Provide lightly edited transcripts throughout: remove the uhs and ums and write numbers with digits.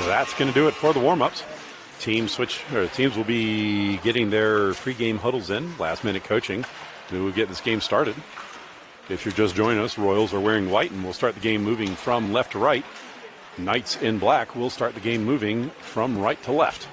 That's going to do it for the warm-ups. Teams will be getting their pregame huddles in, last-minute coaching. We will get this game started. If you're just joining us, Royals are wearing white, and we'll start the game moving from left to right. Knights in black will start the game moving from right to left.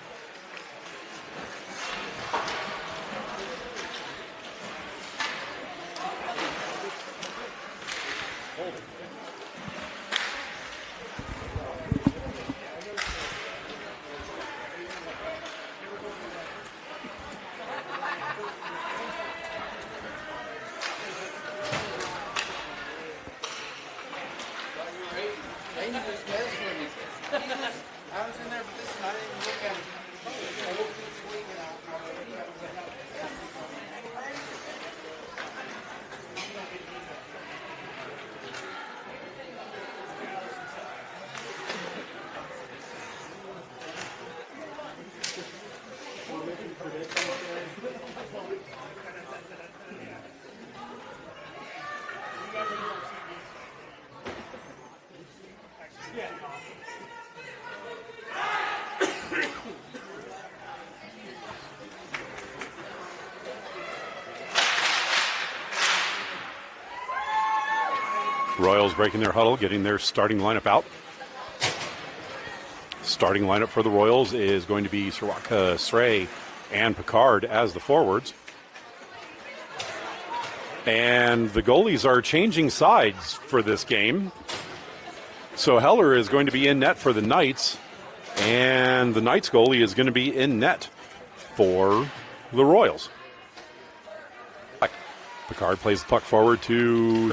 Royals breaking their huddle, getting their starting lineup out. Starting lineup for the Royals is going to be Soraka, Srey, and Picard as the forwards. And the goalies are changing sides for this game. So Heller is going to be in net for the Knights, and the Knights goalie is going to be in net for the Royals. Picard plays the puck forward to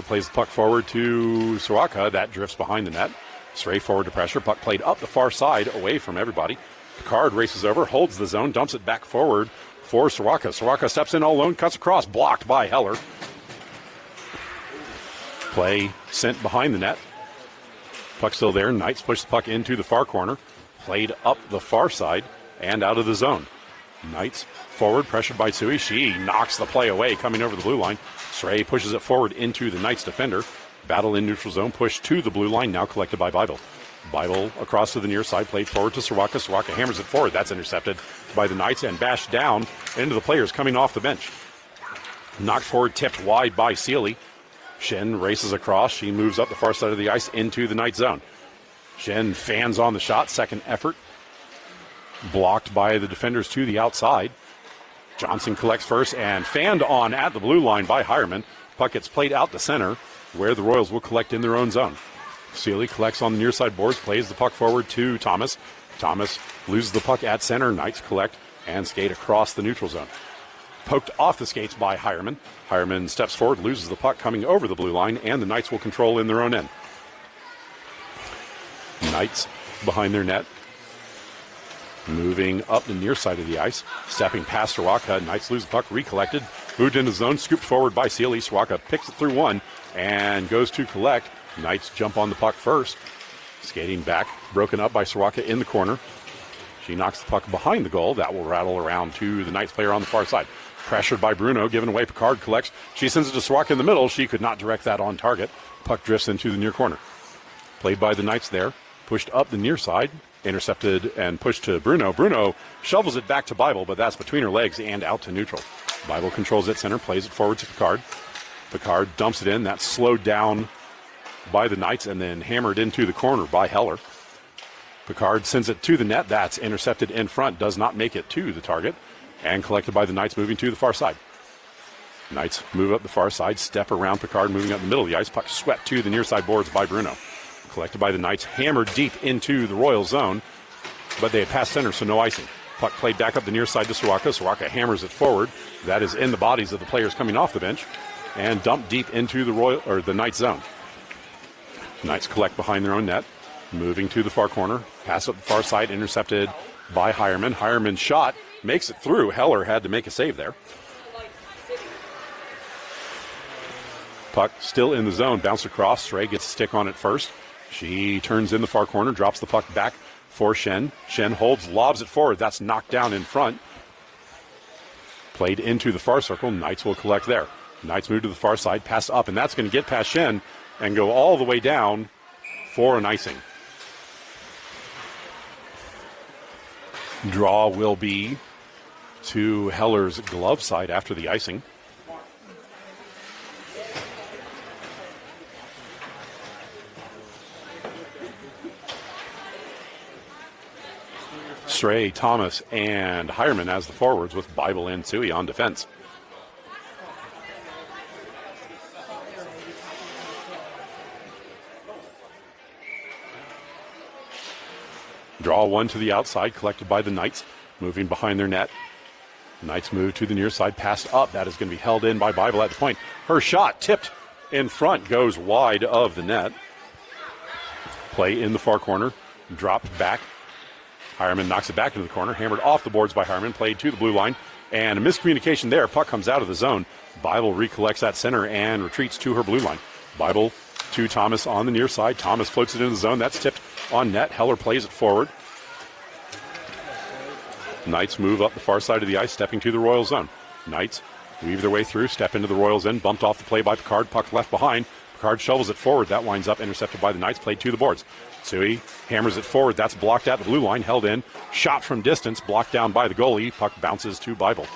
Soraka. That drifts behind the net. Srey forward to pressure. Puck played up the far side, away from everybody. Picard races over, holds the zone, dumps it back forward for Soraka. Soraka steps in all alone, cuts across, blocked by Heller. Play sent behind the net. Puck still there. Knights push the puck into the far corner. Played up the far side and out of the zone. Knights forward, pressured by Tsui. She knocks the play away, coming over the blue line. Srey pushes it forward into the Knights defender. Battle in neutral zone, push to the blue line, now collected by Bible. Bible across to the near side, played forward to Soraka. Soraka hammers it forward. That's intercepted by the Knights and bashed down into the players coming off the bench. Knocked forward, tipped wide by Sealy. Shen races across. She moves up the far side of the ice into the Knights zone. Shen fans on the shot, second effort. Blocked by the defenders to the outside. Johnson collects first and fanned on at the blue line by Hireman. Puck gets played out to center, where the Royals will collect in their own zone. Sealy collects on the near side boards, plays the puck forward to Thomas. Thomas loses the puck at center. Knights collect and skate across the neutral zone. Poked off the skates by Hireman. Hireman steps forward, loses the puck coming over the blue line, and the Knights will control in their own end. Knights behind their net. Moving up the near side of the ice. Stepping past Soraka. Knights lose the puck, recollected. Moved into the zone, scooped forward by Sealy. Soraka picks it through one and goes to collect. Knights jump on the puck first. Skating back, broken up by Soraka in the corner. She knocks the puck behind the goal. That will rattle around to the Knights player on the far side. Pressured by Bruno, given away. Picard collects. She sends it to Soraka in the middle. She could not direct that on target. Puck drifts into the near corner. Played by the Knights there. Pushed up the near side. Intercepted and pushed to Bruno. Bruno shovels it back to Bible, but that's between her legs and out to neutral. Bible controls it center, plays it forward to Picard. Picard dumps it in. That's slowed down by the Knights and then hammered into the corner by Heller. Picard sends it to the net. That's intercepted in front. Does not make it to the target. And collected by the Knights moving to the far side. Knights move up the far side, step around Picard, moving up the middle of the ice. Puck swept to the near side boards by Bruno. Collected by the Knights, hammered deep into the Royal zone, but they had passed center, so no icing. Puck played back up the near side to Soraka. Soraka hammers it forward. That is in the bodies of the players coming off the bench, and dumped deep into the Knights zone. Knights collect behind their own net, moving to the far corner. Pass up the far side, intercepted by Hireman. Hireman's shot makes it through. Heller had to make a save there. Puck still in the zone, bounce across. Srey gets a stick on it first. She turns in the far corner, drops the puck back for Shen. Shen holds, lobs it forward. That's knocked down in front. Played into the far circle. Knights will collect there. Knights move to the far side, pass up, and that's going to get past Shen and go all the way down for an icing. Draw will be to Heller's glove side after the icing. Stray, Thomas, and Hireman as the forwards with Bible and Tsui on defense. Draw one to the outside, collected by the Knights, moving behind their net. Knights move to the near side, pass up. That is going to be held in by Bible at the point. Her shot tipped in front, goes wide of the net. Play in the far corner, dropped back. Hireman knocks it back into the corner, hammered off the boards by Hireman, played to the blue line, and a miscommunication there. Puck comes out of the zone. Bible recollects that center and retreats to her blue line. Bible to Thomas on the near side. Thomas floats it into the zone. That's tipped on net. Heller plays it forward. Knights move up the far side of the ice, stepping to the Royal zone. Knights weave their way through, step into the Royals end, bumped off the play by Picard. Puck left behind. Picard shovels it forward. That winds up intercepted by the Knights, played to the boards. Tsui hammers it forward. That's blocked at the blue line, held in. Shot from distance, blocked down by the goalie. Puck bounces to Bible.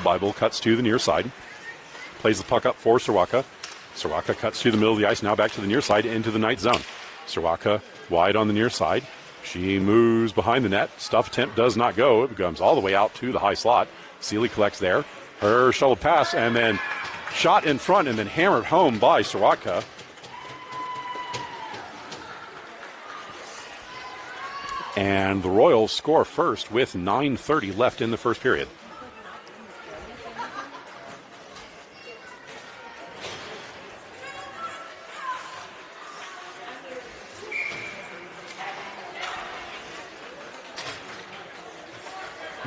Bible cuts to the near side. Plays the puck up for Soroka. Soroka cuts to the middle of the ice, now back to the near side into the Knight zone. Soroka wide on the near side. She moves behind the net. Stuff attempt does not go. It comes all the way out to the high slot. Sealy collects there. Her shovel pass and then shot in front and then hammered home by Soroka. And the Royals score first with 9:30 left in the first period.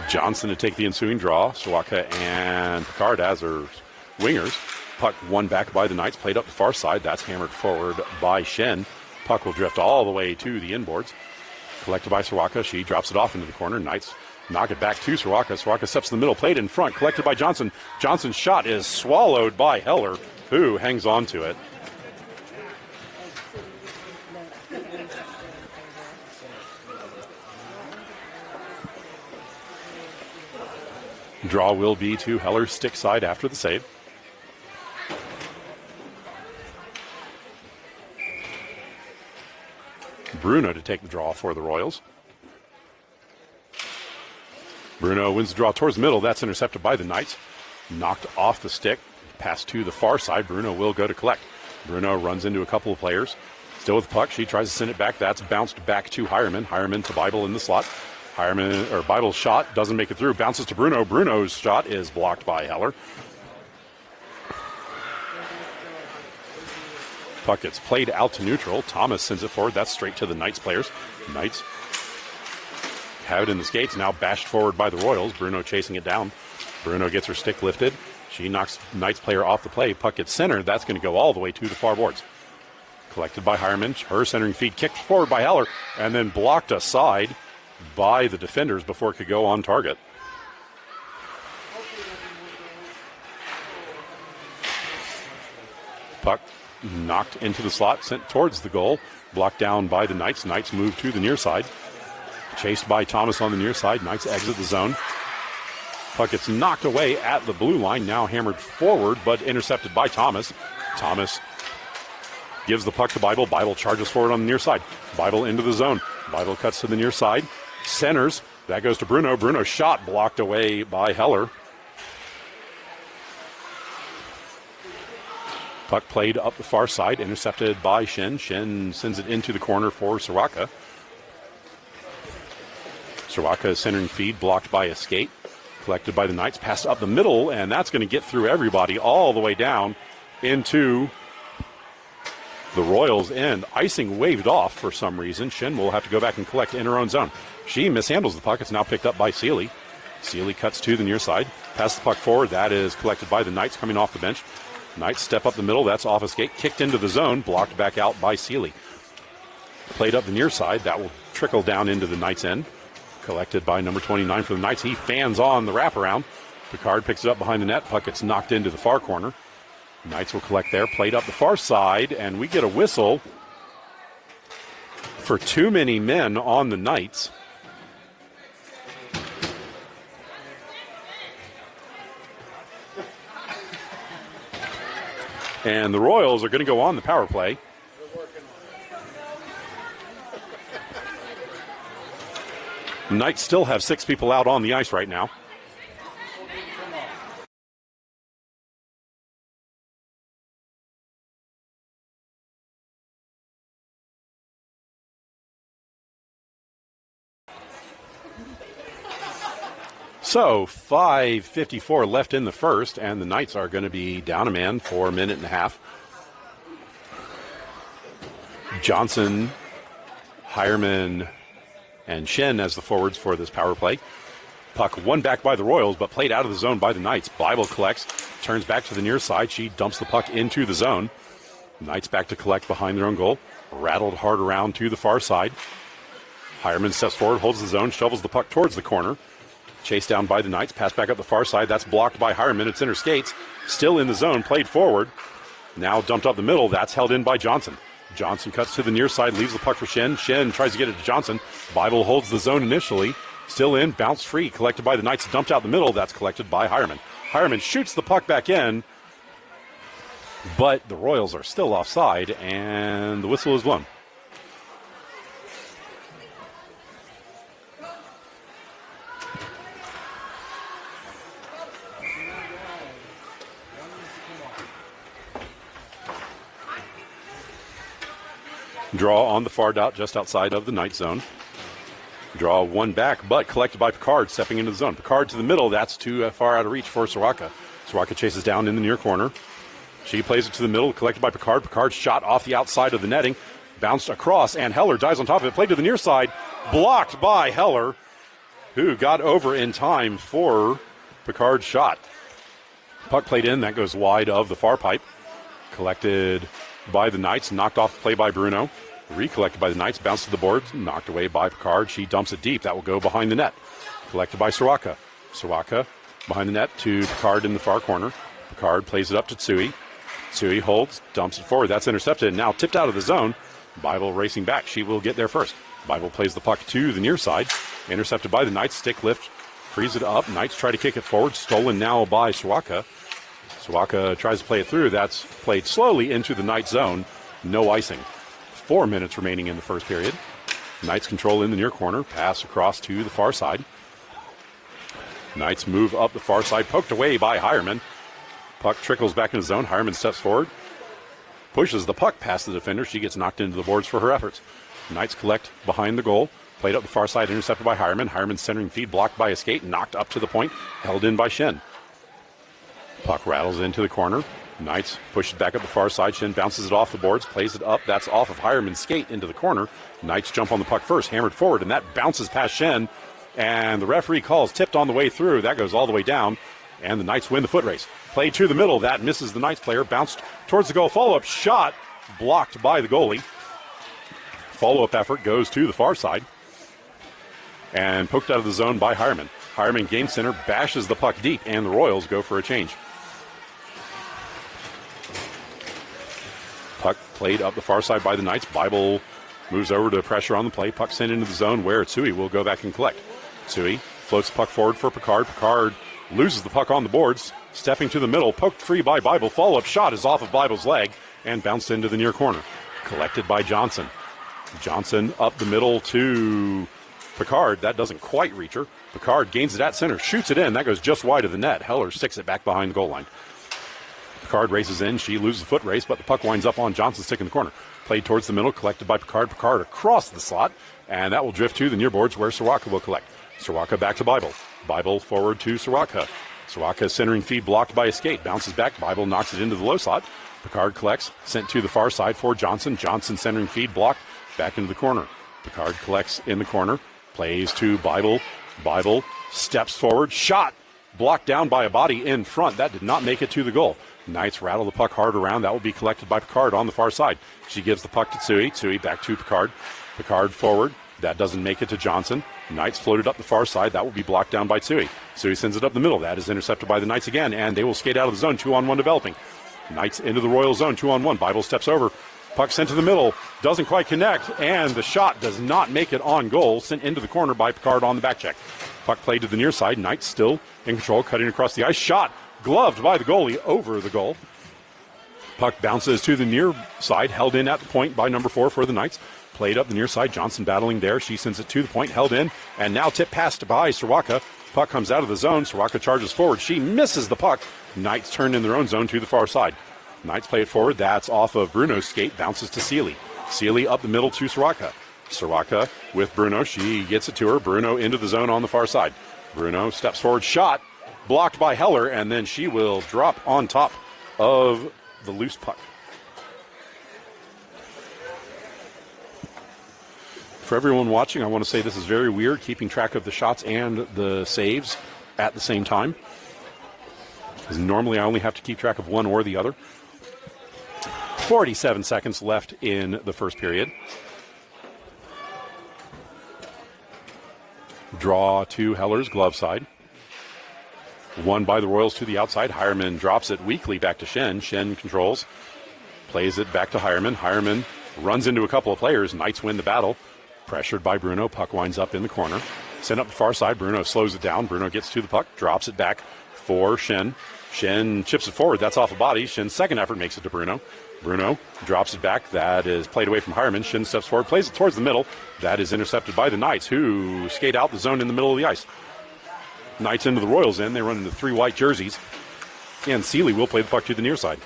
Johnson to take the ensuing draw. Soroka and Picard as her wingers. Puck won back by the Knights, played up the far side. That's hammered forward by Shen. Puck will drift all the way to the inboards. Collected by Soroka. She drops it off into the corner. Knights knock it back to Soroka. Soroka steps in the middle, played in front. Collected by Johnson. Johnson's shot is swallowed by Heller, who hangs on to it. Draw will be to Heller's stick side after the save. Bruno to take the draw for the Royals. Bruno wins the draw towards the middle. That's intercepted by the Knights. Knocked off the stick. Pass to the far side. Bruno will go to collect. Bruno runs into a couple of players. Still with the puck. She tries to send it back. That's bounced back to Hireman. Hireman to Bible in the slot. Bible's shot doesn't make it through. Bounces to Bruno. Bruno's shot is blocked by Heller. Puck gets played out to neutral. Thomas sends it forward. That's straight to the Knights players. Knights have it in the skates. Now bashed forward by the Royals. Bruno chasing it down. Bruno gets her stick lifted. She knocks Knights player off the play. Puck gets centered. That's going to go all the way to the far boards. Collected by Hireman. Her centering feed kicked forward by Heller and then blocked aside by the defenders before it could go on target. Puck knocked into the slot, sent towards the goal, blocked down by the Knights. Knights move to the near side. Chased by Thomas on the near side. Knights exit the zone. Puck gets knocked away at the blue line, now hammered forward, but intercepted by Thomas. Thomas gives the puck to Bible. Bible charges forward on the near side. Bible into the zone. Bible cuts to the near side. Centers. That goes to Bruno. Bruno's shot blocked away by Heller. Puck played up the far side, intercepted by Shen. Shen sends it into the corner for Soroka. Soroka's centering feed blocked by a skate. Collected by the Knights, passed up the middle, and that's going to get through everybody all the way down into the Royals' end. Icing waved off for some reason. Shen will have to go back and collect in her own zone. She mishandles the puck. It's now picked up by Sealy. Sealy cuts to the near side. Passes the puck forward. That is collected by the Knights coming off the bench. Knights step up the middle. That's off a skate. Kicked into the zone. Blocked back out by Sealy. Played up the near side. That will trickle down into the Knights' end. Collected by number 29 for the Knights. He fans on the wraparound. Picard picks it up behind the net. Puck gets knocked into the far corner. Knights will collect there. Played up the far side. And we get a whistle for too many men on the Knights. And the Royals are going to go on the power play. The Knights still have 6 people out on the ice right now. So 5:54 left in the first, and the Knights are going to be down a man for a minute and a half. Johnson, Hireman, and Shen as the forwards for this power play. Puck won back by the Royals, but played out of the zone by the Knights. Bible collects, turns back to the near side. She dumps the puck into the zone. Knights back to collect behind their own goal. Rattled hard around to the far side. Hireman steps forward, holds the zone, shovels the puck towards the corner. Chased down by the Knights, pass back up the far side. That's blocked by Hireman. It's inner skates. Still in the zone, played forward. Now dumped up the middle. That's held in by Johnson. Johnson cuts to the near side, leaves the puck for Shen. Shen tries to get it to Johnson. Bible holds the zone initially. Still in, bounced free, collected by the Knights, dumped out the middle. That's collected by Hireman. Hireman shoots the puck back in, but the Royals are still offside, and the whistle is blown. Draw on the far dot just outside of the Knight zone. Draw one back, but collected by Picard, stepping into the zone. Picard to the middle. That's too far out of reach for Soroka. Soroka chases down in the near corner. She plays it to the middle, collected by Picard. Picard shot off the outside of the netting, bounced across, and Heller dives on top of it. Played to the near side, blocked by Heller, who got over in time for Picard's shot. Puck played in. That goes wide of the far pipe. Collected by the Knights, knocked off the play by Bruno. Recollected by the Knights, bounced to the boards, knocked away by Picard. She dumps it deep. That will go behind the net. Collected by Soroka. Soroka behind the net to Picard in the far corner. Picard plays it up to Tsui. Tsui holds, dumps it forward. That's intercepted and now tipped out of the zone. Bible racing back. She will get there first. Bible plays the puck to the near side. Intercepted by the Knights. Stick lift, frees it up. Knights try to kick it forward. Stolen now by Soroka. Soroka tries to play it through. That's played slowly into the Knights zone. No icing. 4 minutes remaining in the first period. Knights control in the near corner. Pass across to the far side. Knights move up the far side. Poked away by Hireman. Puck trickles back in the zone. Hireman steps forward. Pushes the puck past the defender. She gets knocked into the boards for her efforts. Knights collect behind the goal. Played up the far side. Intercepted by Hireman. Hireman's centering feed blocked by a skate. Knocked up to the point. Held in by Shen. Puck rattles into the corner. Knights push it back up the far side. Shen bounces it off the boards, plays it up. That's off of Hireman's skate into the corner. Knights jump on the puck first, hammered forward, and that bounces past Shen. And the referee calls tipped on the way through. That goes all the way down, and the Knights win the foot race. Play to the middle. That misses the Knights player. Bounced towards the goal. Follow-up shot blocked by the goalie. Follow-up effort goes to the far side. And poked out of the zone by Hireman. Hireman game center, bashes the puck deep, and the Royals go for a change. Puck played up the far side by the Knights. Bible moves over to pressure on the play. Puck sent into the zone where Tsui will go back and collect. Tsui floats the puck forward for Picard. Picard loses the puck on the boards. Stepping to the middle, poked free by Bible. Follow-up shot is off of Bible's leg and bounced into the near corner. Collected by Johnson. Johnson up the middle to Picard. That doesn't quite reach her. Picard gains it at center, shoots it in. That goes just wide of the net. Heller sticks it back behind the goal line. Picard races in. She loses the foot race, but the puck winds up on Johnson's stick in the corner. Played towards the middle, collected by Picard. Picard across the slot, and that will drift to the near boards where Soroka will collect. Soroka back to Bible. Bible forward to Soroka. Soroka centering feed blocked by a skate. Bounces back. Bible knocks it into the low slot. Picard collects. Sent to the far side for Johnson. Johnson centering feed blocked. Back into the corner. Picard collects in the corner. Plays to Bible. Bible steps forward. Shot. Blocked down by a body in front. That did not make it to the goal. Knights rattle the puck hard around. That will be collected by Picard on the far side. She gives the puck to Tsui. Tsui back to Picard. Picard forward. That doesn't make it to Johnson. Knights floated up the far side. That will be blocked down by Tsui. Tsui sends it up the middle. That is intercepted by the Knights again, and they will skate out of the zone. 2-on-1 developing. Knights into the Royal zone. 2-on-1. Bible steps over. Puck sent to the middle. Doesn't quite connect, and the shot does not make it on goal. Sent into the corner by Picard on the back check. Puck played to the near side. Knights still in control, cutting across the ice. Shot gloved by the goalie over the goal. Puck bounces to the near side, held in at the point by number 4 for the Knights. Played up the near side. Johnson battling there. She sends it to the point, held in, and now tip passed by Soroka. Puck comes out of the zone. Soroka charges forward. She misses the puck. Knights turn in their own zone to the far side. Knights play it forward. That's off of Bruno's skate. Bounces to Seeley. Seeley up the middle to Soroka. Soroka with Bruno. She gets it to her. Bruno into the zone on the far side. Bruno steps forward. Shot. Blocked by Heller, and then she will drop on top of the loose puck. For everyone watching, I want to say this is very weird, keeping track of the shots and the saves at the same time. Because normally I only have to keep track of one or the other. 47 seconds left in the first period. Draw to Heller's glove side. Won by the Royals to the outside. Hireman drops it weakly back to Shen. Shen controls. Plays it back to Hireman. Hireman runs into a couple of players. Knights win the battle. Pressured by Bruno. Puck winds up in the corner. Sent up the far side. Bruno slows it down. Bruno gets to the puck. Drops it back for Shen. Shen chips it forward. That's off a body. Shen's second effort makes it to Bruno. Bruno drops it back. That is played away from Hireman. Shen steps forward. Plays it towards the middle. That is intercepted by the Knights, who skate out the zone in the middle of the ice. Knights into the Royals end. They run into 3 white jerseys. And Seeley will play the puck to the near side.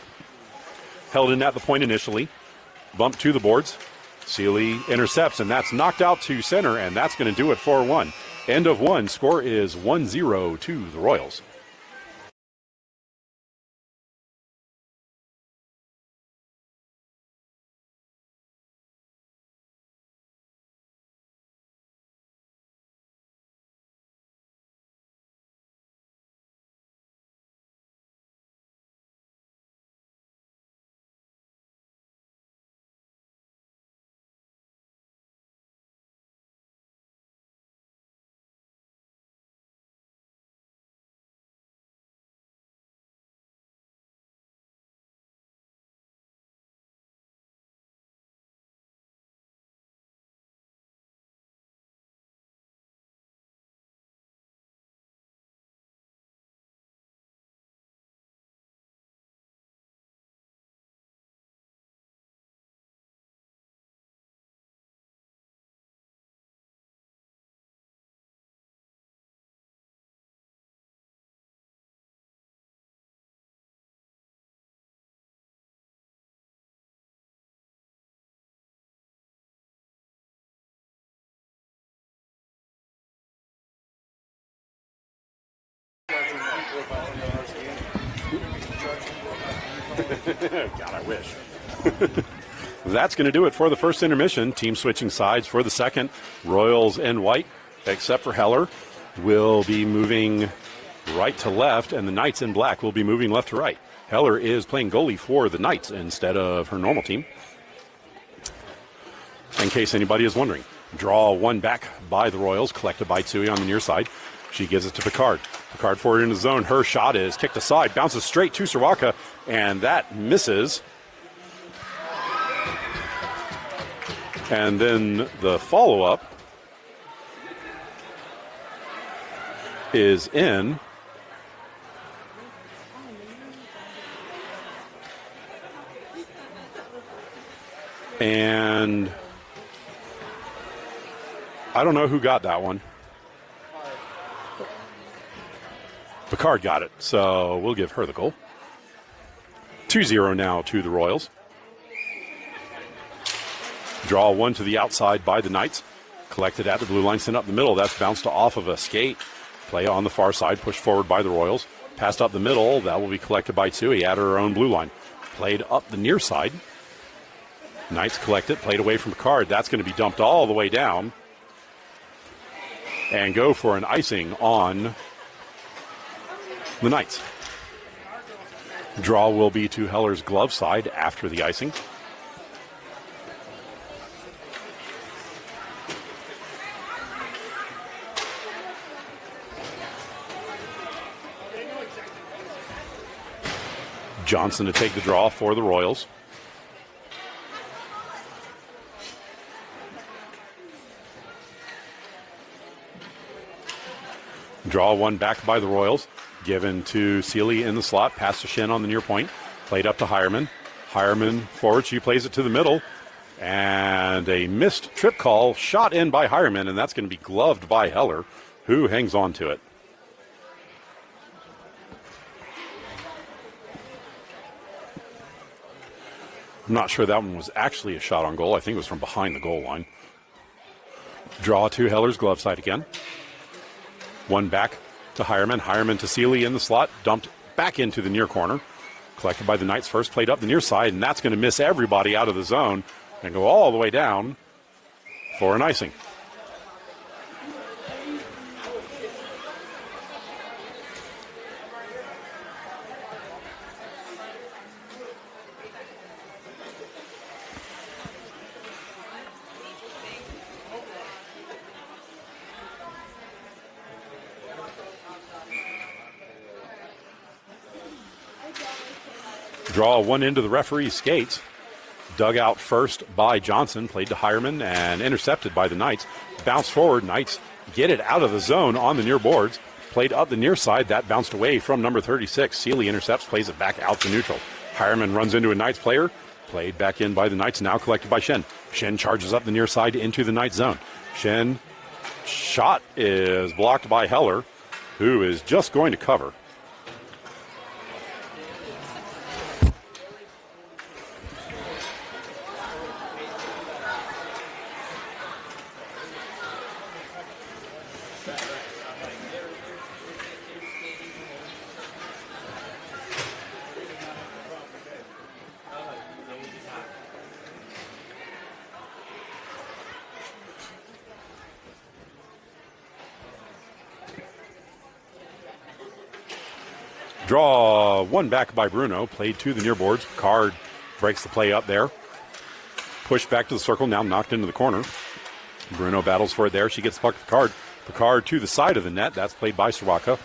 Held in at the point initially. Bumped to the boards. Seeley intercepts, and that's knocked out to center, and that's going to do it for 1. End of 1. Score is 1-0 to the Royals. God, I wish. That's going to do it for the first intermission. Team switching sides for the second. Royals in white, except for Heller, will be moving right to left, and the Knights in black will be moving left to right. Heller is playing goalie for the Knights instead of her normal team. In case anybody is wondering. Draw 1 back by the Royals, collected by Tsui on the near side. She gives it to Picard. Picard forward in the zone. Her shot is kicked aside, bounces straight to Soroka, and that misses. And then the follow-up is in. And I don't know who got that one. Picard got it, so we'll give her the goal. 2-0 now to the Royals. Draw 1 to the outside by the Knights. Collected at the blue line, sent up the middle. That's bounced off of a skate. Play on the far side, pushed forward by the Royals. Passed up the middle. That will be collected by Tsui at her own blue line. Played up the near side. Knights collect it, played away from Picard. That's going to be dumped all the way down. And go for an icing on the Knights. Draw will be to Heller's glove side after the icing. Johnson to take the draw for the Royals. Draw 1 back by the Royals. Given to Seeley in the slot. Pass to Shen on the near point. Played up to Hireman. Hireman forward. She plays it to the middle. And a missed trip call shot in by Hireman, and that's going to be gloved by Heller, who hangs on to it. I'm not sure that one was actually a shot on goal. I think it was from behind the goal line. Draw to Heller's glove side again. One back to Hireman. Hireman to Seeley in the slot. Dumped back into the near corner. Collected by the Knights first. Played up the near side, and that's going to miss everybody out of the zone and go all the way down for an icing. Draw one into the referee's skates. Dug out first by Johnson, played to Hireman and intercepted by the Knights. Bounced forward, Knights get it out of the zone on the near boards. Played up the near side, that bounced away from number 36. Seeley intercepts, plays it back out to neutral. Hireman runs into a Knights player, played back in by the Knights, now collected by Shen. Shen charges up the near side into the Knights zone. Shen shot is blocked by Heller, who is just going to cover. Draw one back by Bruno, played to the near boards. Picard breaks the play up there. Pushed back to the circle, now knocked into the corner. Bruno battles for it there. She gets the puck to Picard. Picard to the side of the net. That's played by Soroka.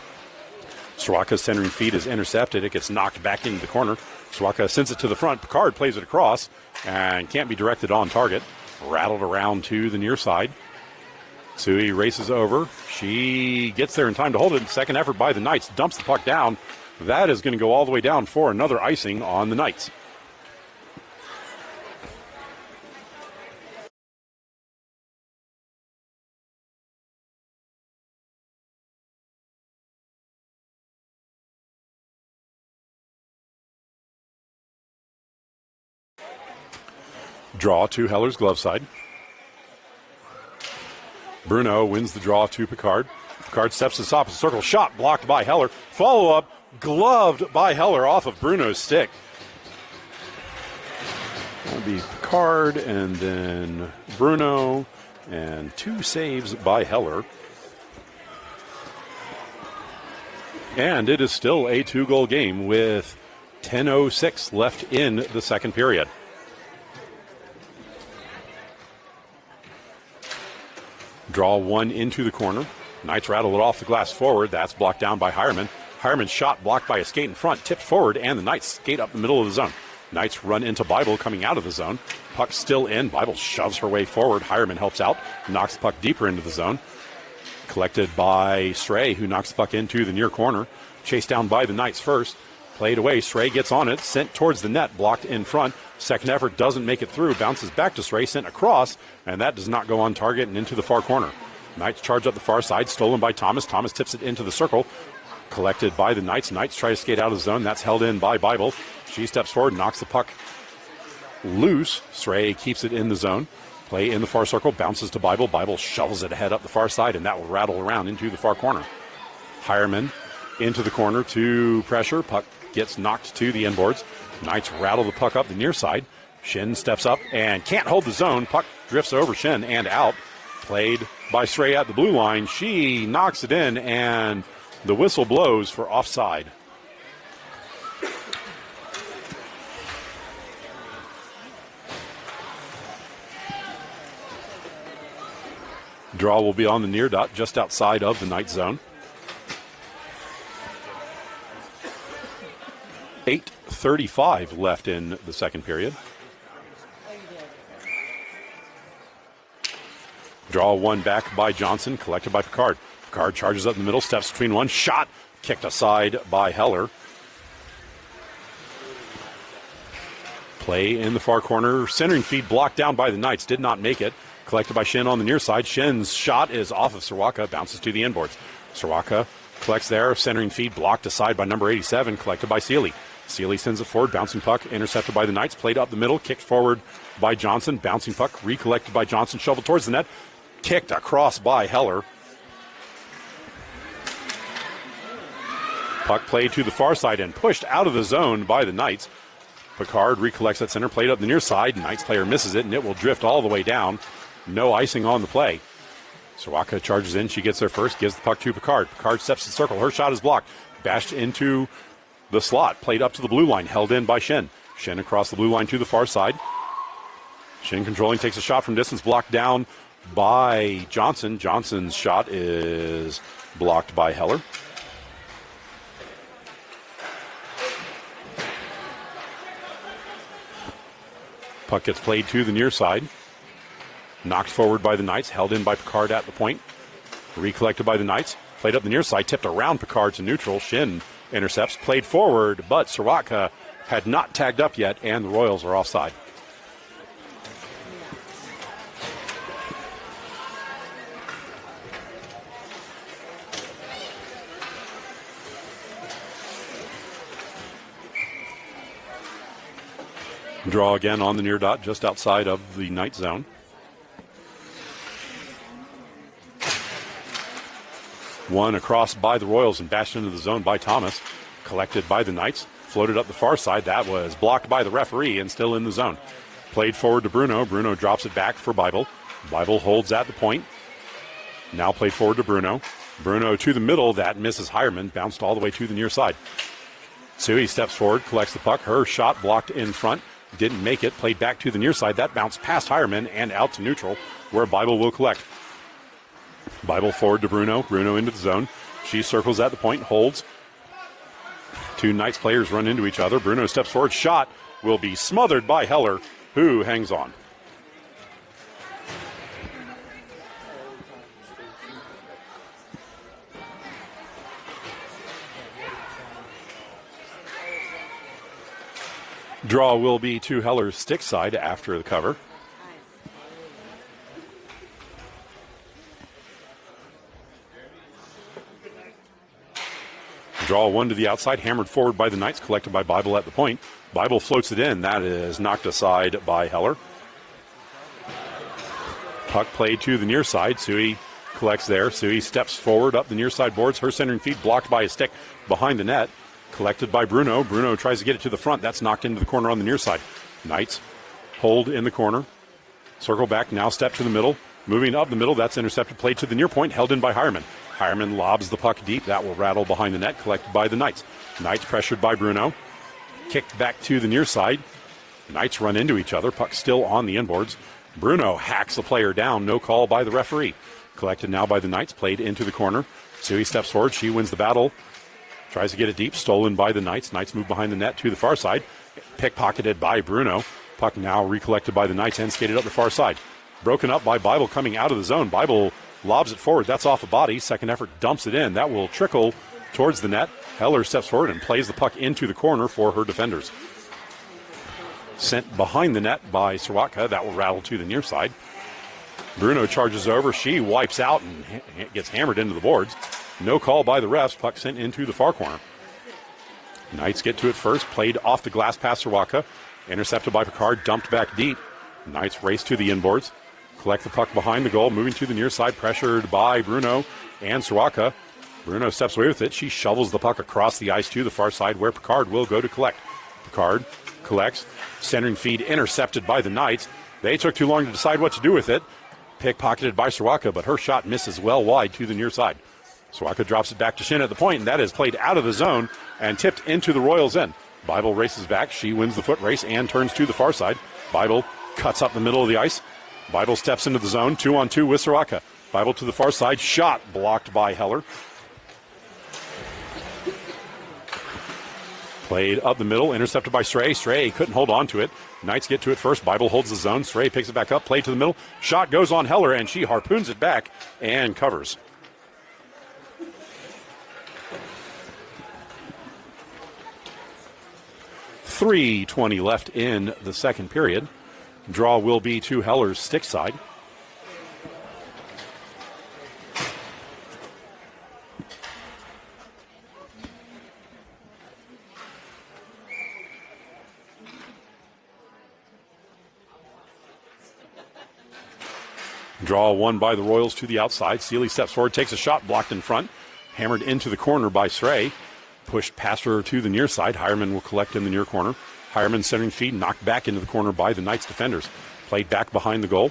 Soroka's centering feed is intercepted. It gets knocked back into the corner. Soroka sends it to the front. Picard plays it across and can't be directed on target. Rattled around to the near side. Sui races over. She gets there in time to hold it. Second effort by the Knights. Dumps the puck down. That is going to go all the way down for another icing on the Knights. Draw to Heller's glove side. Bruno wins the draw to Picard. Picard steps to the top of the circle. Shot blocked by Heller. Follow-up gloved by Heller off of Bruno's stick. That'll be Picard and then Bruno and two saves by Heller. And it is still a two-goal game with 10:06 left in the second period. Draw one into the corner. Knights rattle it off the glass forward. That's blocked down by Hireman. Hireman's shot blocked by a skate in front, tipped forward, and the Knights skate up the middle of the zone. Knights run into Bible coming out of the zone. Puck still in. Bible shoves her way forward. Hireman helps out, knocks the puck deeper into the zone. Collected by Stray, who knocks the puck into the near corner. Chased down by the Knights first. Played away. Stray gets on it, sent towards the net, blocked in front. Second effort doesn't make it through. Bounces back to Stray, sent across, and that does not go on target and into the far corner. Knights charge up the far side, stolen by Thomas. Thomas tips it into the circle. Collected by the Knights. Knights try to skate out of the zone. That's held in by Bible. She steps forward, knocks the puck loose. Stray keeps it in the zone. Play in the far circle, bounces to Bible. Bible shovels it ahead up the far side, and that will rattle around into the far corner. Hireman into the corner to pressure. Puck gets knocked to the inboards. Knights rattle the puck up the near side. Shen steps up and can't hold the zone. Puck drifts over Shen and out. Played by Stray at the blue line. She knocks it in, and the whistle blows for offside. Draw will be on the near dot, just outside of the Knight zone. 8:35 left in the second period. Draw one back by Johnson, collected by Picard. Picard charges up the middle, steps between one, shot, kicked aside by Heller. Play in the far corner. Centering feed blocked down by the Knights. Did not make it. Collected by Shin on the near side. Shin's shot is off of Sirwaka. Bounces to the inboards. Sirwaka collects there. Centering feed blocked aside by number 87. Collected by Sealy. Sealy sends it forward. Bouncing puck. Intercepted by the Knights. Played up the middle. Kicked forward by Johnson. Bouncing puck. Recollected by Johnson. Shoveled towards the net. Kicked across by Heller. Puck played to the far side and pushed out of the zone by the Knights. Picard recollects that center, played up the near side. Knights player misses it, and it will drift all the way down. No icing on the play. Sirwaka charges in. She gets there first, gives the puck to Picard. Picard steps to the circle. Her shot is blocked. Bashed into the slot. Played up to the blue line. Held in by Shin. Shin across the blue line to the far side. Shin controlling, takes a shot from distance. Blocked down by Johnson. Johnson's shot is blocked by Heller. Puck gets played to the near side. Knocked forward by the Knights. Held in by Picard at the point. Recollected by the Knights. Played up the near side. Tipped around Picard to neutral. Shin intercepts. Played forward, but Sirwaka had not tagged up yet, and the Royals are offside. Draw again on the near dot, just outside of the Knight zone. One across by the Royals and bashed into the zone by Thomas. Collected by the Knights. Floated up the far side. That was blocked by the referee and still in the zone. Played forward to Bruno. Bruno drops it back for Bible. Bible holds at the point. Now played forward to Bruno. Bruno to the middle. That misses Hireman. Bounced all the way to the near side. Sui steps forward, collects the puck. Her shot blocked in front. Didn't make it. Played back to the near side. That bounced past Hireman and out to neutral, where Bible will collect. Bible forward to Bruno. Bruno into the zone. She circles at the point, holds. Two Knights players run into each other. Bruno steps forward. Shot will be smothered by Heller, who hangs on. Draw will be to Heller's stick side after the cover. Draw one to the outside, hammered forward by the Knights, collected by Bible at the point. Bible floats it in. That is knocked aside by Heller. Puck played to the near side. Sui collects there. Sui steps forward up the near side boards. Her centering feed blocked by a stick behind the net. Collected by Bruno. Bruno tries to get it to the front. That's knocked into the corner on the near side. Knights hold in the corner. Circle back, now step to the middle. Moving up the middle, that's intercepted. Played to the near point, held in by Hireman. Hireman lobs the puck deep. That will rattle behind the net, collected by the Knights. Knights pressured by Bruno. Kicked back to the near side. Knights run into each other. Puck still on the inboards. Bruno hacks the player down. No call by the referee. Collected now by the Knights. Played into the corner. Sui steps forward. She wins the battle. Tries to get it deep, stolen by the Knights. Knights move behind the net to the far side. Pickpocketed by Bruno. Puck now recollected by the Knights and skated up the far side. Broken up by Bible coming out of the zone. Bible lobs it forward. That's off a body. Second effort dumps it in. That will trickle towards the net. Heller steps forward and plays the puck into the corner for her defenders. Sent behind the net by Sirwaka. That will rattle to the near side. Bruno charges over. She wipes out and gets hammered into the boards. No call by the refs. Puck sent into the far corner. Knights get to it first. Played off the glass past Sirwaka. Intercepted by Picard. Dumped back deep. Knights race to the inboards. Collect the puck behind the goal. Moving to the near side. Pressured by Bruno and Sirwaka. Bruno steps away with it. She shovels the puck across the ice to the far side where Picard will go to collect. Picard collects. Centering feed intercepted by the Knights. They took too long to decide what to do with it. Pickpocketed by Sirwaka, but her shot misses well wide to the near side. Sirwaka drops it back to Shin at the point, and that is played out of the zone and tipped into the Royals' end. Bible races back. She wins the foot race and turns to the far side. Bible cuts up the middle of the ice. Bible steps into the zone, 2-on-2 with Sirwaka. Bible to the far side. Shot blocked by Heller. Played up the middle, intercepted by Stray. Stray couldn't hold on to it. Knights get to it first. Bible holds the zone. Stray picks it back up. Played to the middle. Shot goes on Heller, and she harpoons it back and covers. 3:20 left in the second period. Draw will be to Heller's stick side. Draw won by the Royals to the outside. Sealy steps forward, takes a shot, blocked in front. Hammered into the corner by Sray. Pushed past her to the near side. Hireman will collect in the near corner. Hireman centering feed, knocked back into the corner by the Knights defenders. Played back behind the goal.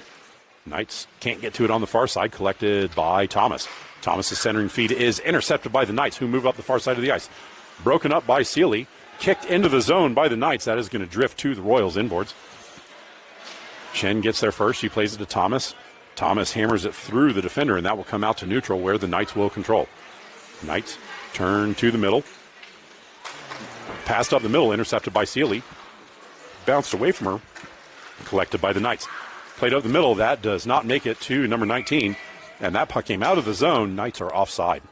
Knights can't get to it on the far side, collected by Thomas. Thomas's centering feed is intercepted by the Knights, who move up the far side of the ice. Broken up by Sealy. Kicked into the zone by the Knights. That is going to drift to the Royals inboards. Chen gets there first. She plays it to Thomas. Thomas hammers it through the defender, and that will come out to neutral where the Knights will control. Knights turn to the middle. Passed up the middle, intercepted by Sealy. Bounced away from her, collected by the Knights. Played up the middle, that does not make it to number 19, and that puck came out of the zone. Knights are offside.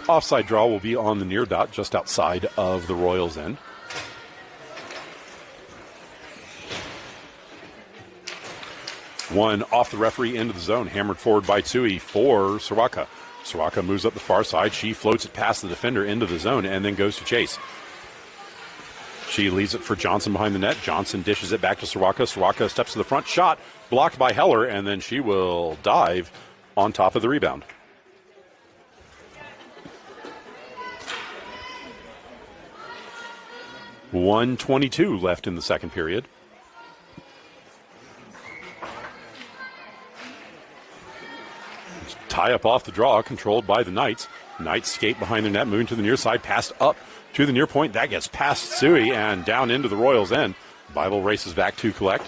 Offside draw will be on the near dot, just outside of the Royals' end. One off the referee into the zone, hammered forward by Tsui for Soroka. Soroka moves up the far side. She floats it past the defender into the zone and then goes to chase. She leaves it for Johnson behind the net. Johnson dishes it back to Soroka. Soroka steps to the front, shot blocked by Heller, and then she will dive on top of the rebound. .122 left in the second period. Tie up off the draw, controlled by the Knights. Knights skate behind the net, moving to the near side, passed up to the near point. That gets past Tsui and down into the Royals' end. Bible races back to collect.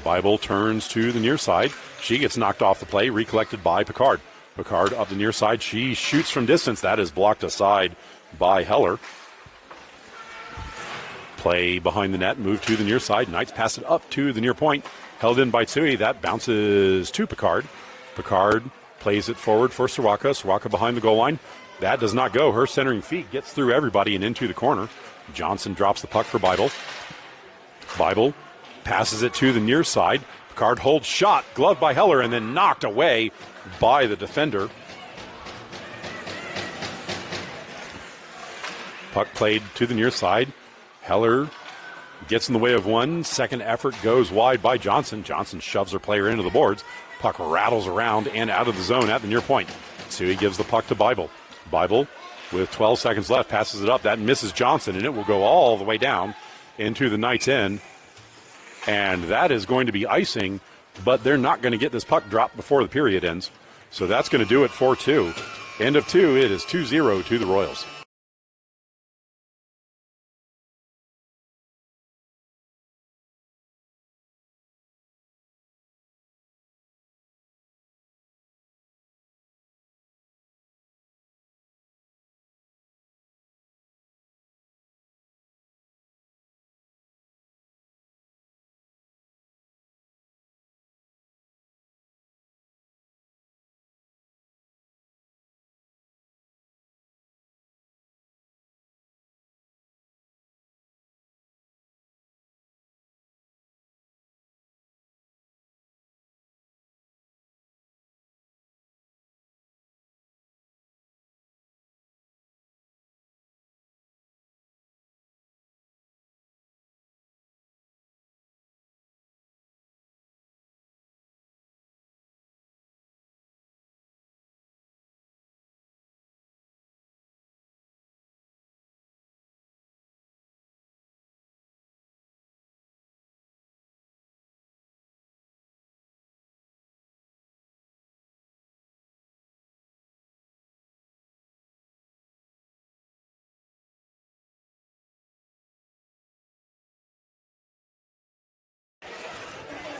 Bible turns to the near side. She gets knocked off the play, recollected by Picard. Picard up the near side. She shoots from distance. That is blocked aside by Heller. Play behind the net, move to the near side. Knights pass it up to the near point. Held in by Tsui. That bounces to Picard. Picard plays it forward for Soroka. Soroka behind the goal line. That does not go. Her centering feet gets through everybody and into the corner. Johnson drops the puck for Bible. Bible passes it to the near side. Picard holds shot, gloved by Heller, and then knocked away by the defender. Puck played to the near side. Heller gets in the way of one. Second effort goes wide by Johnson. Johnson shoves her player into the boards. Puck rattles around and out of the zone at the near point. Tsui gives the puck to Bible. Bible, with 12 seconds left, passes it up. That misses Johnson, and it will go all the way down into the Knights' end. And that is going to be icing, but they're not going to get this puck dropped before the period ends. So that's going to do it for 2. End of 2, it is 2-0 to the Royals.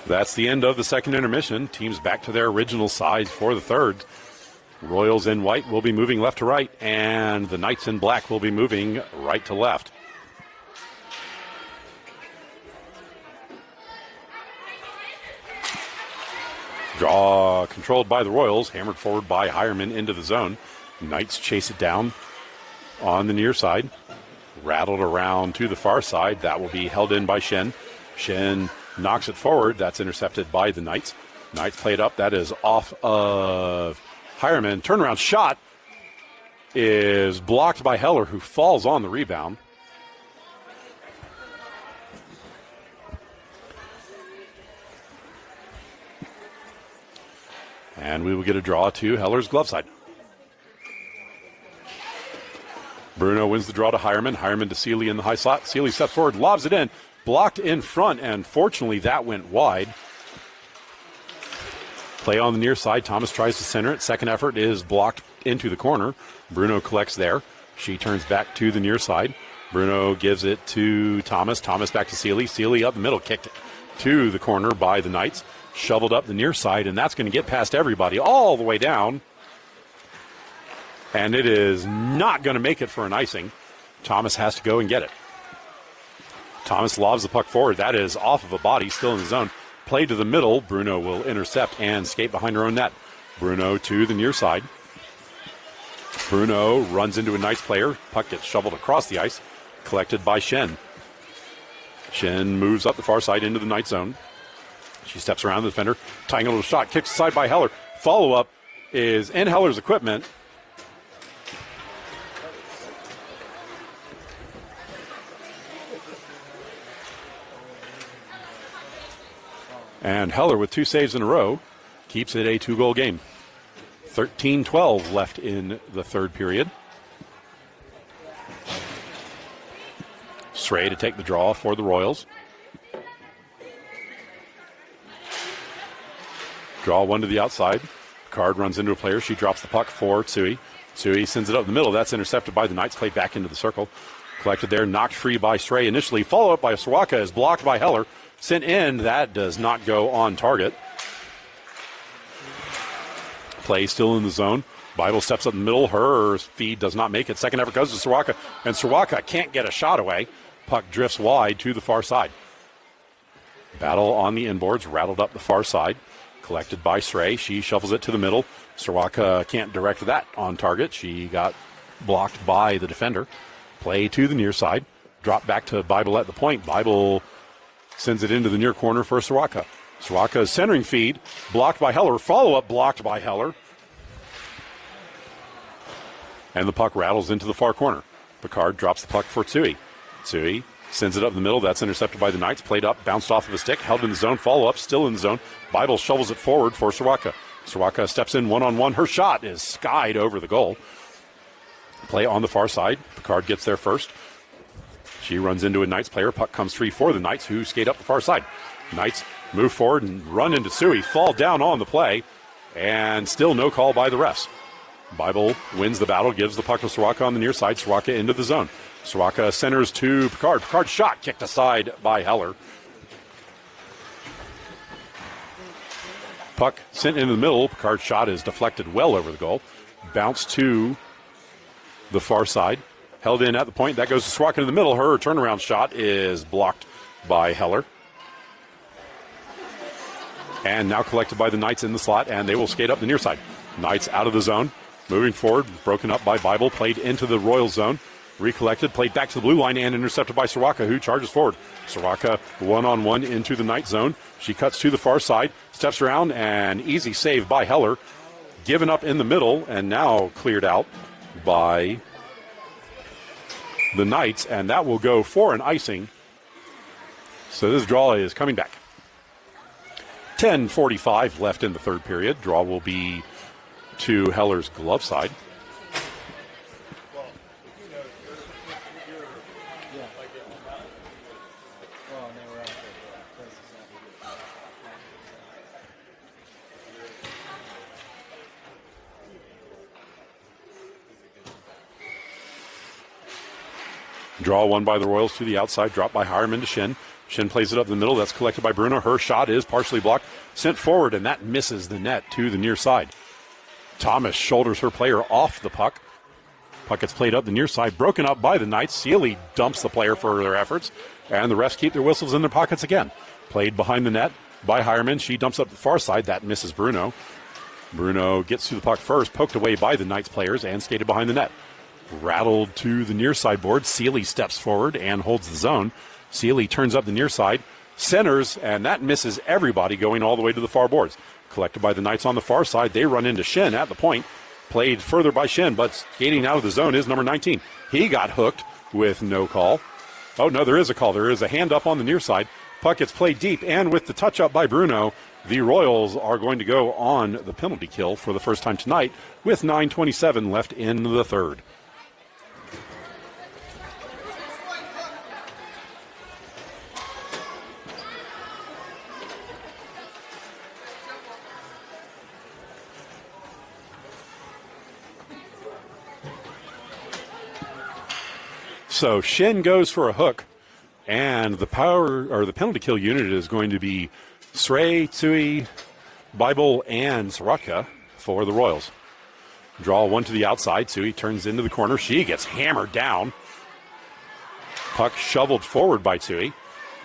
That's the end of the second intermission. Teams back to their original size for the third. Royals in white will be moving left to right, and the Knights in black will be moving right to left. Draw controlled by the Royals, hammered forward by Hireman into the zone. Knights chase it down on the near side. Rattled around to the far side. That will be held in by Shen. Shen knocks it forward. That's intercepted by the Knights. Knights play it up. That is off of Hireman. Turnaround shot is blocked by Heller, who falls on the rebound. And we will get a draw to Heller's glove side. Bruno wins the draw to Hireman. Hireman to Seeley in the high slot. Seeley steps forward, lobs it in, blocked in front, and fortunately that went wide. Play on the near side. Thomas tries to center it. Second effort is blocked into the corner. Bruno collects there. She turns back to the near side. Bruno gives it to Thomas. Thomas back to Seeley. Seeley up the middle, kicked to the corner by the Knights. Shoveled up the near side, and that's going to get past everybody all the way down. And it is not going to make it for an icing. Thomas has to go and get it. Thomas lobs the puck forward. That is off of a body, still in the zone. Play to the middle. Bruno will intercept and skate behind her own net. Bruno to the near side. Bruno runs into a Knights player. Puck gets shoveled across the ice. Collected by Shen. Shen moves up the far side into the Knights zone. She steps around the defender, tying a little shot, kicks aside by Heller. Follow-up is in Heller's equipment. And Heller, with 2 saves in a row, keeps it a 2-goal game. 13-12 left in the third period. Sray to take the draw for the Royals. Draw one to the outside. Card runs into a player. She drops the puck for Tsui. Tsui sends it up the middle. That's intercepted by the Knights. Played back into the circle. Collected there. Knocked free by Stray initially. Follow up by Sawaka is blocked by Heller. Sent in. That does not go on target. Play still in the zone. Bible steps up the middle. Her feed does not make it. Second effort goes to Sawaka. And Sawaka can't get a shot away. Puck drifts wide to the far side. Battle on the inboards. Rattled up the far side. Collected by Sray. She shuffles it to the middle. Sawaka can't direct that on target. She got blocked by the defender. Play to the near side. Drop back to Bible at the point. Bible sends it into the near corner for Sawaka. Sawaka's centering feed. Blocked by Heller. Follow-up blocked by Heller. And the puck rattles into the far corner. Picard drops the puck for Tsui. Tsui sends it up the middle. That's intercepted by the Knights. Played up, bounced off of a stick, held in the zone. Follow-up, still in the zone. Bible shovels it forward for Sawaka. Sawaka steps in one-on-one. Her shot is skied over the goal. Play on the far side. Picard gets there first. She runs into a Knights player. Puck comes free for the Knights, who skate up the far side. Knights move forward and run into Tsui. Fall down on the play, and still no call by the refs. Bible wins the battle, gives the puck to Sawaka on the near side. Sawaka into the zone. Sawaka centers to Picard. Picard's shot kicked aside by Heller. Puck sent into the middle. Picard's shot is deflected well over the goal. Bounce to the far side. Held in at the point. That goes to Sawaka in the middle. Her turnaround shot is blocked by Heller. And now collected by the Knights in the slot, and they will skate up the near side. Knights out of the zone. Moving forward, broken up by Bible, played into the Royal zone. Recollected, played back to the blue line, and intercepted by Sawaka, who charges forward. Sawaka one-on-one into the Knight zone. She cuts to the far side, steps around, and easy save by Heller. Given up in the middle, and now cleared out by the Knights, and that will go for an icing. So this draw is coming back. 10:45 left in the third period. Draw will be to Heller's glove side. Draw won by the Royals to the outside, dropped by Hireman to Shin. Shin plays it up the middle. That's collected by Bruno. Her shot is partially blocked, sent forward, and that misses the net to the near side. Thomas shoulders her player off the puck. Puck gets played up the near side, broken up by the Knights. Seeley dumps the player for their efforts, and the refs keep their whistles in their pockets again. Played behind the net. by Hireman. She dumps up the far side. That misses Bruno. Bruno gets to the puck first, poked away by the Knights players and skated behind the net. Rattled to the near side board. Seeley steps forward and holds the zone. Seeley turns up the near side, centers, and that misses everybody going all the way to the far boards. Collected by the Knights on the far side. They run into Shen at the point. Played further by Shen, but skating out of the zone is number 19. He got hooked with no call. Oh, no, there is a call. There is a hand up on the near side. Puck gets played deep, and with the touch up by Bruno, the Royals are going to go on the penalty kill for the first time tonight with 9:27 left in the third. So Shen goes for a hook, and the penalty kill unit is going to be Srey, Tsui, Bible, and Soroka for the Royals. Draw one to the outside. Tsui turns into the corner. She gets hammered down. Puck shoveled forward by Tsui.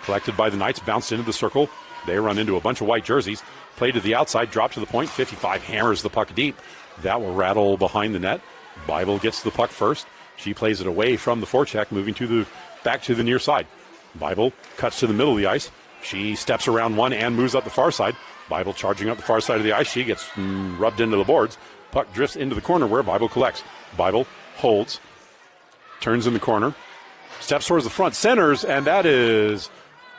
Collected by the Knights, bounced into the circle. They run into a bunch of white jerseys. Play to the outside, drop to the point. 55 hammers the puck deep. That will rattle behind the net. Bible gets the puck first. She plays it away from the forecheck, moving back to the near side. Bible cuts to the middle of the ice. She steps around one and moves up the far side. Bible charging up the far side of the ice. She gets rubbed into the boards. Puck drifts into the corner where Bible collects. Bible holds, turns in the corner, steps towards the front, centers, and that is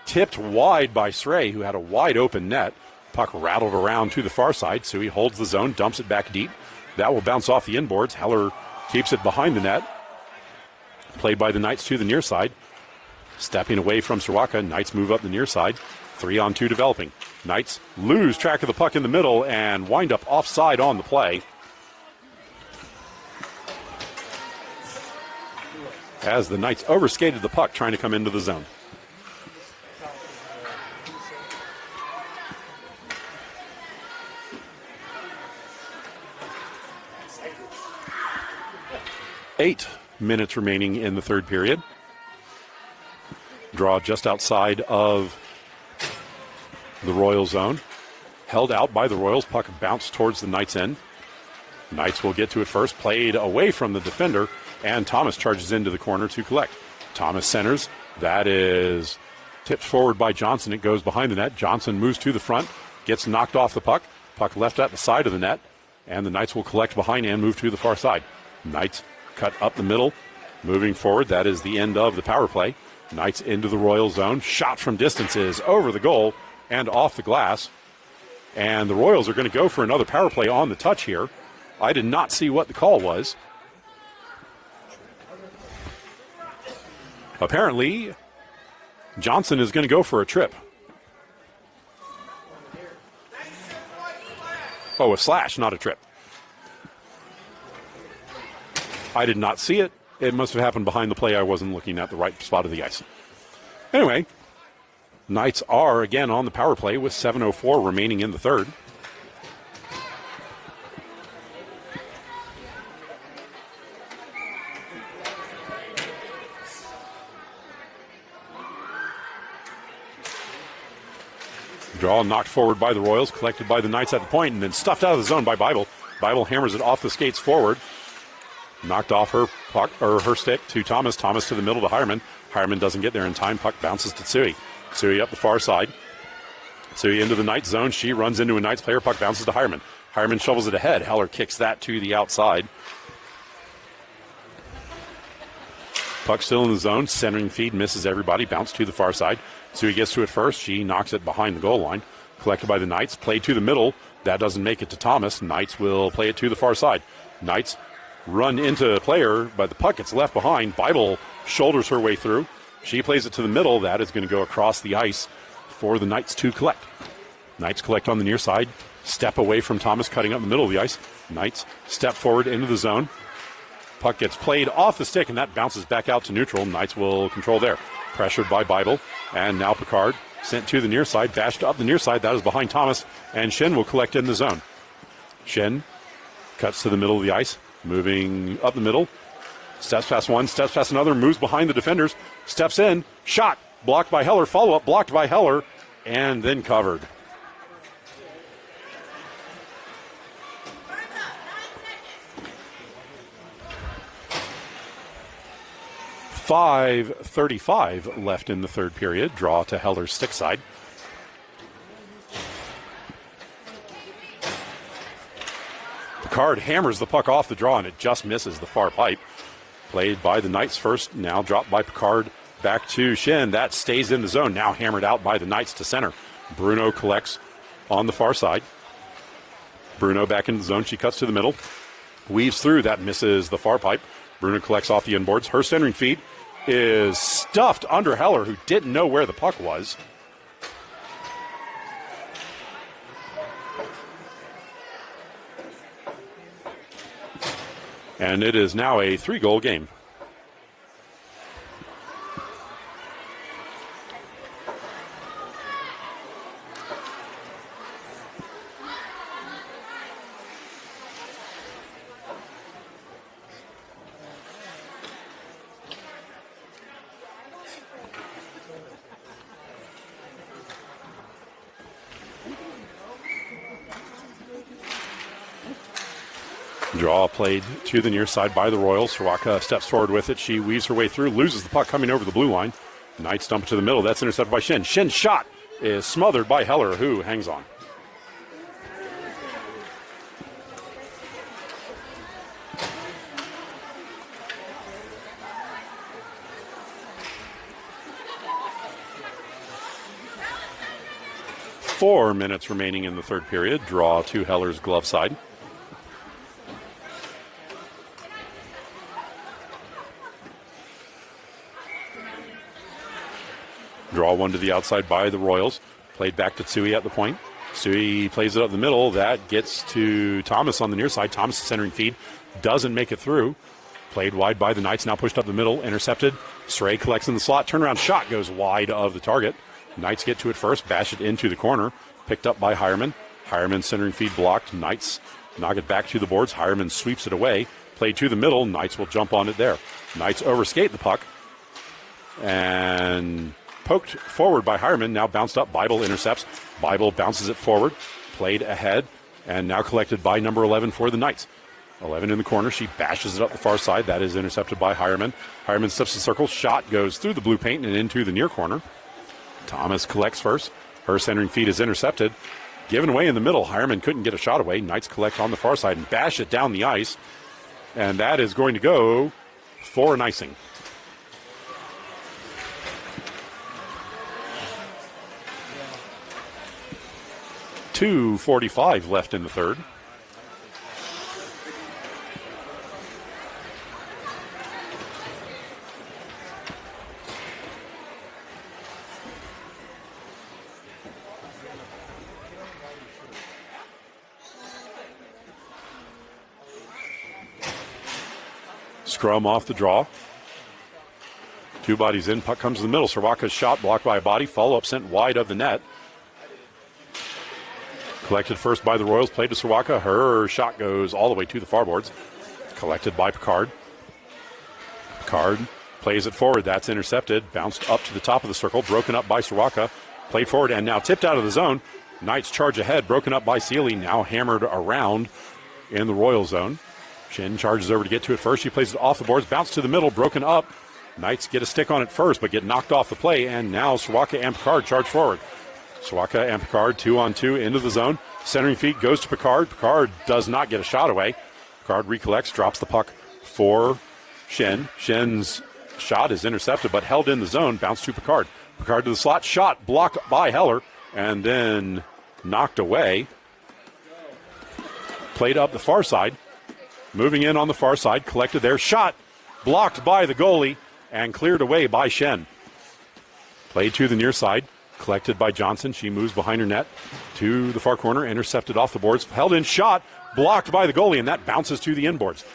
tipped wide by Srey, who had a wide open net. Puck rattled around to the far side, so he holds the zone, dumps it back deep. That will bounce off the inboards. Heller keeps it behind the net. Played by the Knights to the near side. Stepping away from Soroka, Knights move up the near side. 3-on-2 developing. Knights lose track of the puck in the middle and wind up offside on the play. As the Knights overskated the puck trying to come into the zone. Eight minutes remaining in the third period. Draw just outside of the Royal zone. Held out by the Royals. Puck bounced towards the Knights' end. Knights will get to it first. Played away from the defender. And Thomas charges into the corner to collect. Thomas centers. That is tipped forward by Johnson. It goes behind the net. Johnson moves to the front. Gets knocked off the puck. Puck left at the side of the net. And the Knights will collect behind and move to the far side. Knights cut up the middle. Moving forward. That is the end of the power play. Knights into the Royal zone. Shot from distance is over the goal and off the glass. And the Royals are going to go for another power play on the touch here. I did not see what the call was. Apparently, Johnson is going to go for a trip. Oh, a slash, not a trip. I did not see it. It must have happened behind the play. I wasn't looking at the right spot of the ice. Anyway, Knights are again on the power play with 7:04 remaining in the third. Draw knocked forward by the Royals, collected by the Knights at the point, and then stuffed out of the zone by Bible. Bible hammers it off the skates forward. Knocked off her puck, or her stick to Thomas. Thomas to the middle to Hireman. Hireman doesn't get there in time. Puck bounces to Tsui. Tsui up the far side. Tsui into the Knights zone. She runs into a Knights player. Puck bounces to Hireman. Hireman shovels it ahead. Heller kicks that to the outside. Puck still in the zone. Centering feed misses everybody. Bounce to the far side. Tsui gets to it first. She knocks it behind the goal line. Collected by the Knights. Played to the middle. That doesn't make it to Thomas. Knights will play it to the far side. Knights run into a player, but the puck gets left behind. Bible shoulders her way through. She plays it to the middle. That is going to go across the ice for the Knights to collect. Knights collect on the near side. Step away from Thomas, cutting up the middle of the ice. Knights step forward into the zone. Puck gets played off the stick, and that bounces back out to neutral. Knights will control there. Pressured by Bible, and now Picard sent to the near side, bashed up the near side. That is behind Thomas, and Shen will collect in the zone. Shen cuts to the middle of the ice. Moving up the middle, steps past one, steps past another, moves behind the defenders, steps in, shot, blocked by Heller, follow-up blocked by Heller, and then covered. 5:35 left in the third period. Draw to Heller's stick side. Picard hammers the puck off the draw, and it just misses the far pipe. Played by the Knights first, now dropped by Picard back to Shen. That stays in the zone, now hammered out by the Knights to center. Bruno collects on the far side. Bruno back into the zone, she cuts to the middle. Weaves through, that misses the far pipe. Bruno collects off the inboards. Her centering feed is stuffed under Heller, who didn't know where the puck was. And it is now a 3-goal game. Draw played to the near side by the Royals. Soroka steps forward with it. She weaves her way through, loses the puck coming over the blue line. Knights dump it to the middle. That's intercepted by Shen. Shen's shot is smothered by Heller, who hangs on. Four minutes remaining in the third period. Draw to Heller's glove side. Draw one to the outside by the Royals. Played back to Tsui at the point. Tsui plays it up the middle. That gets to Thomas on the near side. Thomas' centering feed doesn't make it through. Played wide by the Knights. Now pushed up the middle. Intercepted. Sray collects in the slot. Turnaround shot goes wide of the target. Knights get to it first. Bash it into the corner. Picked up by Hireman. Hireman centering feed blocked. Knights knock it back to the boards. Hireman sweeps it away. Played to the middle. Knights will jump on it there. Knights overskate the puck. And poked forward by Hireman, now bounced up. Bible intercepts. Bible bounces it forward. Played ahead, and now collected by number 11 for the Knights. 11 in the corner. She bashes it up the far side. That is intercepted by Hireman. Hireman steps the circle. Shot goes through the blue paint and into the near corner. Thomas collects first. Her centering feed is intercepted. Given away in the middle. Hireman couldn't get a shot away. Knights collect on the far side and bash it down the ice. And that is going to go for an icing. .245 left in the third. Scrum off the draw. Two bodies in, puck comes to the middle. Soroka's shot blocked by a body. Follow-up sent wide of the net. Collected first by the Royals, played to Soroka. Her shot goes all the way to the far boards. Collected by Picard. Picard plays it forward. That's intercepted. Bounced up to the top of the circle. Broken up by Soroka. Played forward and now tipped out of the zone. Knights charge ahead. Broken up by Sealy. Now hammered around in the Royal zone. Shin charges over to get to it first. She plays it off the boards. Bounced to the middle. Broken up. Knights get a stick on it first, but get knocked off the play. And now Soroka and Picard charge forward. Soroka and Picard 2-on-2 into the zone. Centering feed goes to Picard. Picard does not get a shot away. Picard recollects, drops the puck for Shen. Shen's shot is intercepted, but held in the zone. Bounce to Picard. Picard to the slot. Shot blocked by Heller, and then knocked away. Played up the far side. Moving in on the far side. Collected there. Shot blocked by the goalie and cleared away by Shen. Played to the near side. Collected by Johnson. She moves behind her net to the far corner. Intercepted off the boards. Held in. Shot blocked by the goalie, and that bounces to the inboards.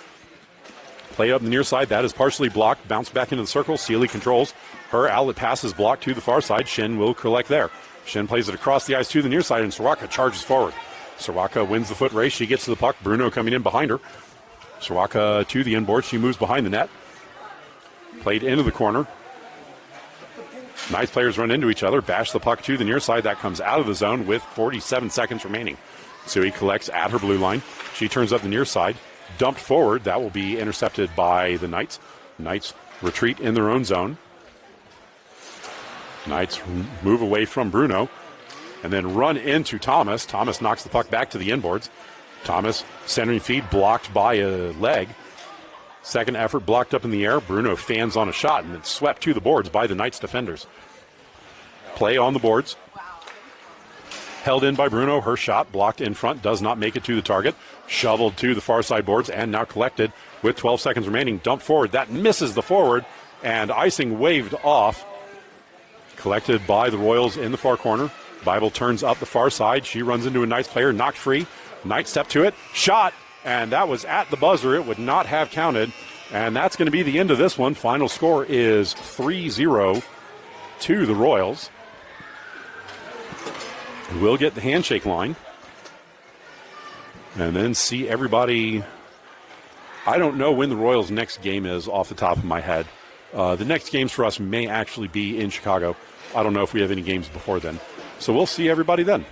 Play up the near side. That is partially blocked. Bounce back into the circle. Sealy controls. Her outlet pass is blocked to the far side. Shen will collect there. Shen plays it across the ice to the near side, and Soroka charges forward. Soroka wins the foot race. She gets to the puck. Bruno coming in behind her. Soroka to the inboard. She moves behind the net. Played into the corner. Nice players run into each other. Bash the puck to the near side. That comes out of the zone with 47 seconds remaining. Sui collects at her blue line. She turns up the near side. Dumped forward. That will be intercepted by the Knights. Knights retreat in their own zone. Knights move away from Bruno and then run into Thomas. Thomas knocks the puck back to the inboards. Thomas centering feed blocked by a leg. Second effort blocked up in the air. Bruno fans on a shot and then swept to the boards by the Knights defenders. Play on the boards. Held in by Bruno. Her shot blocked in front. Does not make it to the target. Shoveled to the far side boards and now collected with 12 seconds remaining. Dump forward. That misses the forward and icing waved off. Collected by the Royals in the far corner. Bible turns up the far side. She runs into a Knights player. Knocked free. Knights step to it. Shot. And that was at the buzzer. It would not have counted. And that's going to be the end of this one. Final score is 3-0 to the Royals. We'll get the handshake line. And then see everybody. I don't know when the Royals' next game is off the top of my head. The next games for us may actually be in Chicago. I don't know if we have any games before then. So we'll see everybody then.